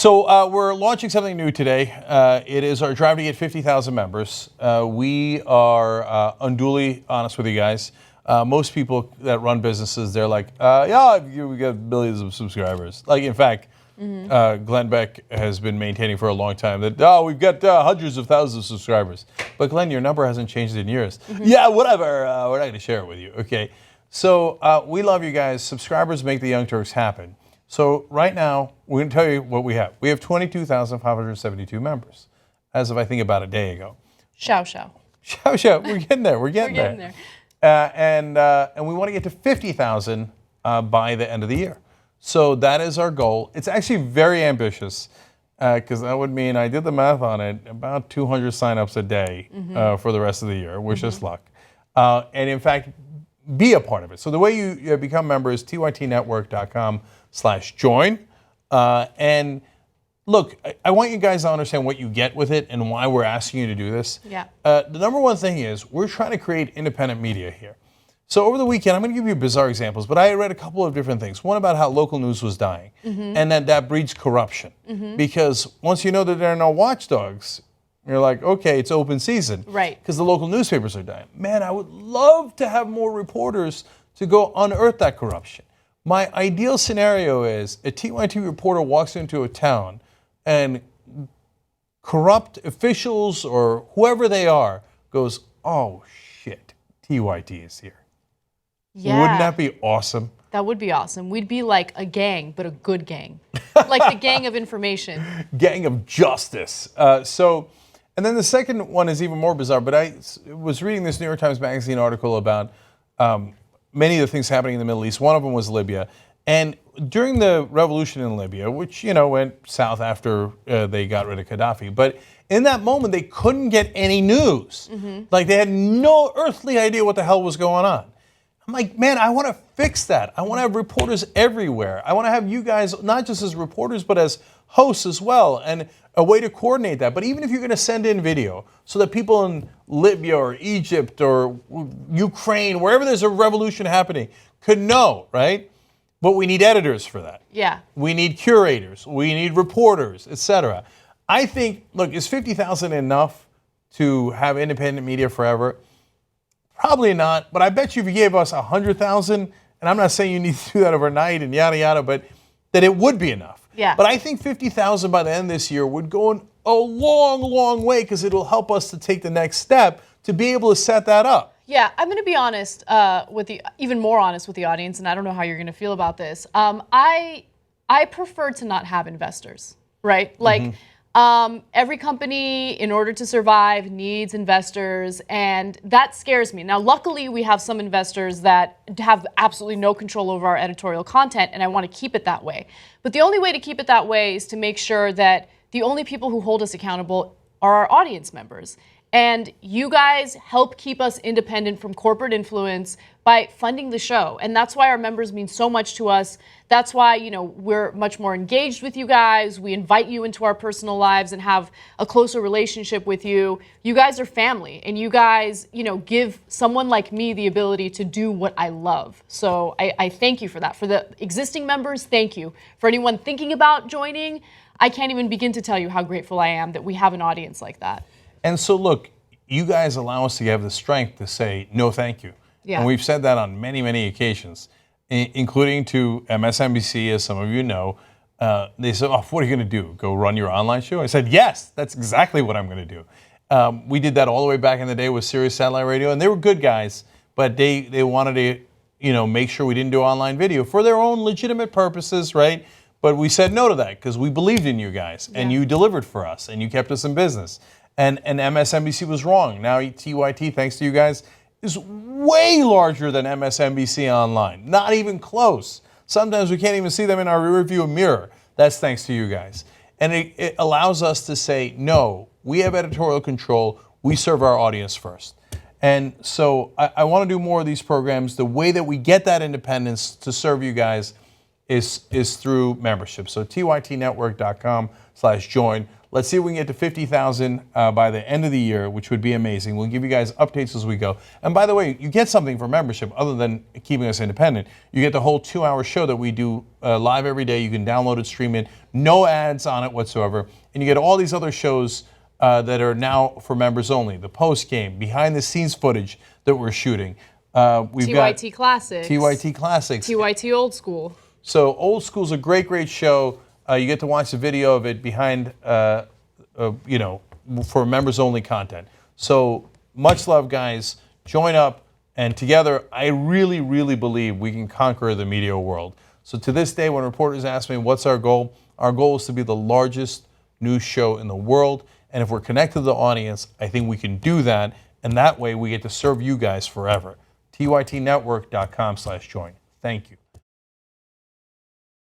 So we're launching something new today. It is our drive to get 50,000 members. We are unduly honest with you guys. Most people that run businesses, they're like, yeah, we got millions of subscribers. Like, in fact, Glenn Beck has been maintaining for a long time that, we've got hundreds of thousands of subscribers. But Glenn, your number hasn't changed in years. Yeah, whatever. We're not going to share it with you. Okay. So we love you guys. Subscribers make the Young Turks happen. So right now, we're going to tell you what we have. We have 22,572 members, as of, I think, about a day ago. Show. Show. We're getting there. We're getting there. And we want to get to 50,000 by the end of the year. So that is our goal. It's actually very ambitious, because that would mean, I did the math on it, about 200 signups a day for the rest of the year, which is luck. And in fact, be a part of it. So the way you become members is tytnetwork.com/join. And look, I want you guys to understand what you get with it and why we're asking you to do this. Yeah. The number one thing is we're trying to create independent media here. So over the weekend, I'm going to give you bizarre examples, but I read a couple of different things. One about how local news was dying, and that breeds corruption. Because once you know that there are no watchdogs, you're like, okay, it's open season. Right. Because the local newspapers are dying. Man, I would love to have more reporters to go unearth that corruption. My ideal scenario is a TYT reporter walks into a town and corrupt officials or whoever they are goes, oh shit, TYT is here. Yeah. Wouldn't that be awesome? That would be awesome. We'd be like a gang, but a good gang. Like the gang of information. Gang of justice. And then the second one is even more bizarre, but I was reading this New York Times Magazine article about many of the things happening in the Middle East. One of them was Libya. And during the revolution in Libya, which, went south after they got rid of Gaddafi, but in that moment, they couldn't get any news. Like, they had no earthly idea what the hell was going on. I'm like, man, I want to fix that. I want to have reporters everywhere. I want to have you guys, not just as reporters, but as hosts as well, and a way to coordinate that. But even if you're going to send in video so that people in Libya or Egypt or Ukraine, wherever there's a revolution happening, could know, right? But we need editors for that. Yeah. We need curators. We need reporters, etc. I think, look, is 50,000 enough to have independent media forever? Probably not, but I bet you if you gave us 100,000, and I'm not saying you need to do that overnight and yada yada, but that it would be enough. Yeah. But I think 50,000 by the end of this year would go a long, long way, because it'll help us to take the next step to be able to set that up. Yeah, I'm going to be honest even more honest with the audience, and I don't know how you're going to feel about this. I prefer to not have investors, right? Like. Every company, in order to survive, needs investors, and that scares me. Now, luckily, we have some investors that have absolutely no control over our editorial content, and I want to keep it that way. But the only way to keep it that way is to make sure that the only people who hold us accountable are our audience members. And you guys help keep us independent from corporate influence by funding the show. And that's why our members mean so much to us. That's why, we're much more engaged with you guys. We invite you into our personal lives and have a closer relationship with you. You guys are family, and you guys, give someone like me the ability to do what I love. So I thank you for that. For the existing members, thank you. For anyone thinking about joining, I can't even begin to tell you how grateful I am that we have an audience like that. And so, look, you guys allow us to have the strength to say no thank you. Yeah. And we've said that on many, many occasions, including to MSNBC, as some of you know. They said, what are you going to do? Go run your online show? I said, yes, that's exactly what I'm going to do. We did that all the way back in the day with Sirius Satellite Radio, and they were good guys, but they wanted to make sure we didn't do online video for their own legitimate purposes, right? But we said no to that because we believed in you guys, and you delivered for us, and you kept us in business. And MSNBC was wrong. Now TYT, thanks to you guys, is way larger than MSNBC online. Not even close. Sometimes we can't even see them in our rearview mirror. That's thanks to you guys. And it allows us to say, no, we have editorial control. We serve our audience first. And so I want to do more of these programs. The way that we get that independence to serve you guys is through membership. So tytnetwork.com/join. Let's see if we can get to 50,000 by the end of the year, which would be amazing. We'll give you guys updates as we go. And by the way, you get something for membership other than keeping us independent. You get the whole 2-hour show that we do live every day. You can download it, stream it, no ads on it whatsoever. And you get all these other shows that are now for members only. The post game, behind the scenes footage that we're shooting. We've TYT got Classics. TYT Classics. TYT Old School. So Old School's a great, great show. You get to watch the video of it behind, for members only content. So much love, guys. Join up, and together, I really, really believe we can conquer the media world. So to this day, when reporters ask me what's our goal is to be the largest news show in the world. And if we're connected to the audience, I think we can do that. And that way, we get to serve you guys forever. TYTnetwork.com/join. Thank you.